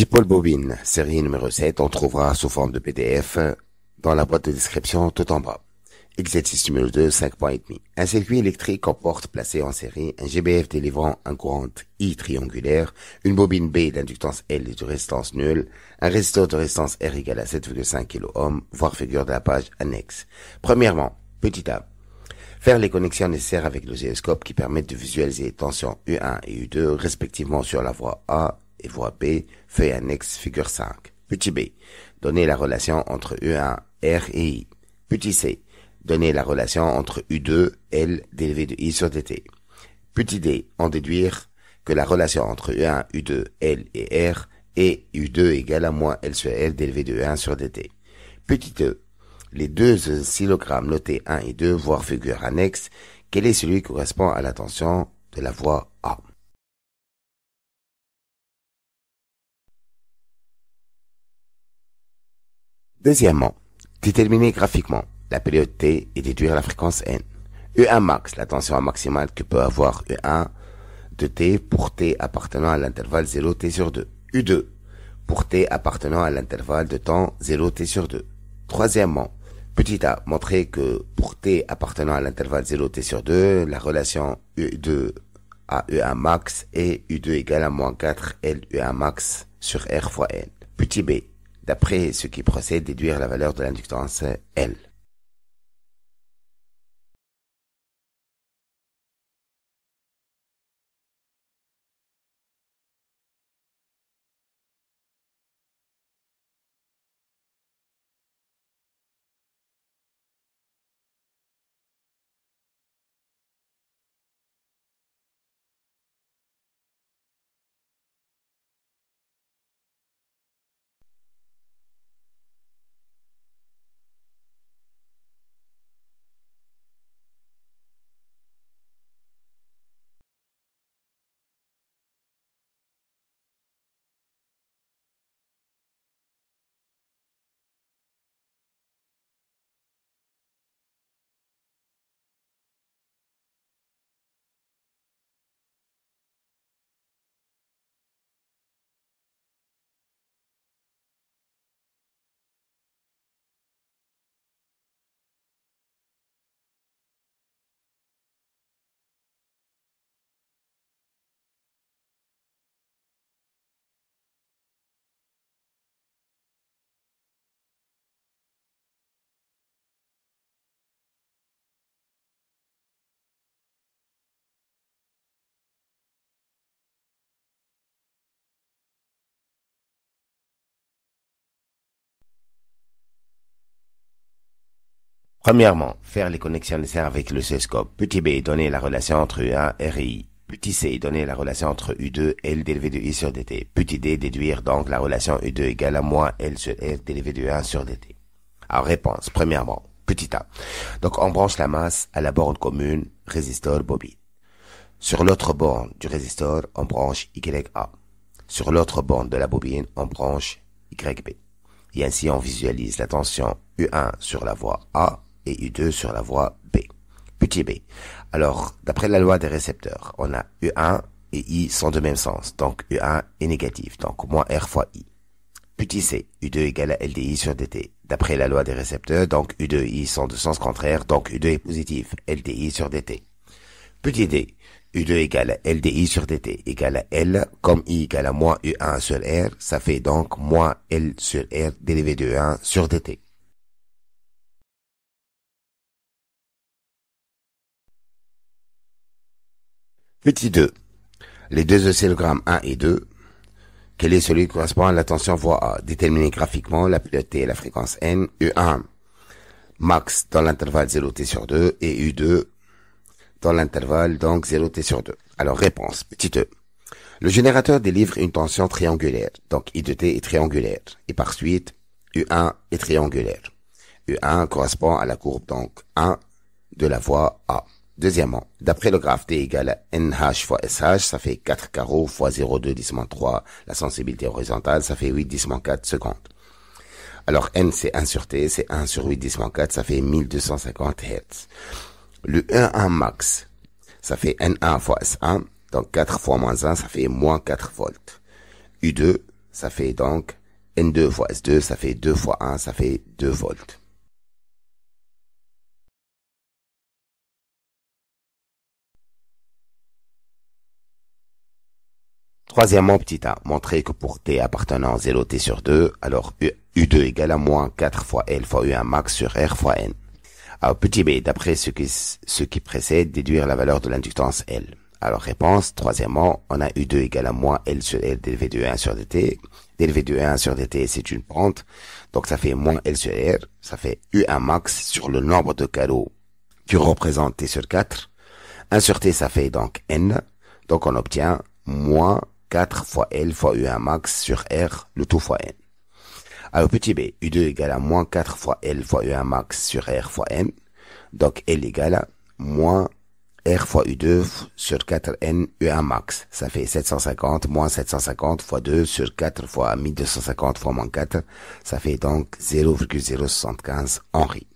Dipole bobine, série numéro 7, on trouvera sous forme de PDF dans la boîte de description tout en bas. Exercice numéro 2, 5 points et demi. Un circuit électrique comporte placé en série un GBF délivrant un courant I triangulaire, une bobine B d'inductance L et de résistance nulle, un résisteur de résistance R égal à 7,5 kΩ, voir figure de la page annexe. Premièrement, petit a. Faire les connexions nécessaires avec le gyroscope qui permettent de visualiser les tensions U1 et U2 respectivement sur la voie A et voie B, feuille annexe figure 5. Petit b. Donner la relation entre U1, R et I. Petit c. Donner la relation entre U2, L, dérivé de I sur dt. Petit d. En déduire que la relation entre U1, U2, L et R est U2 égale à moins L sur L dérivé de U1 sur dt. Petit e. Les deux oscillogrammes notés 1 et 2, voire figure annexe, quel est celui qui correspond à la tension de la voie A? Deuxièmement, déterminer graphiquement la période T et déduire la fréquence N. U1 max, la tension maximale que peut avoir U1 de T pour T appartenant à l'intervalle 0T sur 2. U2, pour T appartenant à l'intervalle de temps 0T sur 2. Troisièmement, petit a, montrer que pour T appartenant à l'intervalle 0T sur 2, la relation U2 à U1 max est U2 égale à moins 4 L U1 max sur R fois N. Petit b, d'après ce qui procède, déduire la valeur de l'inductance L. Premièrement, faire les connexions nécessaires avec le gyroscope. Petit b, donner la relation entre U1, R et I. Petit c, donner la relation entre U2, L dérivé de I sur dt. Petit d, déduire donc la relation U2 égale à moins L sur R dérivé de 1 sur dt. Alors réponse, premièrement, petit a. Donc on branche la masse à la borne commune, résisteur, bobine. Sur l'autre borne du résisteur, on branche YA. Sur l'autre borne de la bobine, on branche YB. Et ainsi on visualise la tension U1 sur la voie A et U2 sur la voie B. Petit b. Alors, d'après la loi des récepteurs, on a U1 et I sont de même sens, donc U1 est négatif, donc moins R fois I. Petit c, U2 égale à LDI sur dt. D'après la loi des récepteurs, donc U2 et I sont de sens contraire, donc U2 est positif, LDI sur dt. Petit d, U2 égale à LDI sur dt égale à L, comme I égale à moins U1 sur R, ça fait donc moins L sur R dérivé de 1 sur dt. Petit 2. Les deux oscillogrammes 1 et 2. Quel est celui qui correspond à la tension voie A? Déterminer graphiquement la période T et la fréquence N. U1 max dans l'intervalle 0T sur 2 et U2 dans l'intervalle donc 0T sur 2. Alors réponse, petit e. Le générateur délivre une tension triangulaire, donc I de T est triangulaire, et par suite U1 est triangulaire. U1 correspond à la courbe donc 1 de la voie A. Deuxièmement, d'après le graphe T égale à NH fois SH, ça fait 4 carreaux fois 0,2 10 3, la sensibilité horizontale, ça fait 8 10 4 secondes. Alors N c'est 1 sur T, c'est 1 sur 8 10 4, ça fait 1250 Hz. Le E1 max, ça fait N1 fois S1, donc 4 fois moins 1, ça fait moins 4 volts. U2, ça fait donc N2 fois S2, ça fait 2 fois 1, ça fait 2 volts. Troisièmement, petit a, montrer que pour t appartenant 0t sur 2, alors U2 égale à moins 4 fois L fois U1 max sur R fois N. Alors petit b, d'après ce qui précède, déduire la valeur de l'inductance L. Alors réponse, troisièmement, on a U2 égale à moins L sur L dérivé de 1 sur dt. Dérivé de 1 sur dt, c'est une pente, donc ça fait moins L sur R, ça fait U1 max sur le nombre de carreaux qui représente t sur 4. 1 sur t, ça fait donc N, donc on obtient moins 4 fois L fois U1 max sur R, le tout fois N. Alors petit b, U2 égale à moins 4 fois L fois U1 max sur R fois N. Donc L égale à moins R fois U2 sur 4N U1 max. Ça fait 750 moins 750 fois 2 sur 4 fois 1250 fois moins 4. Ça fait donc 0,075 Henri.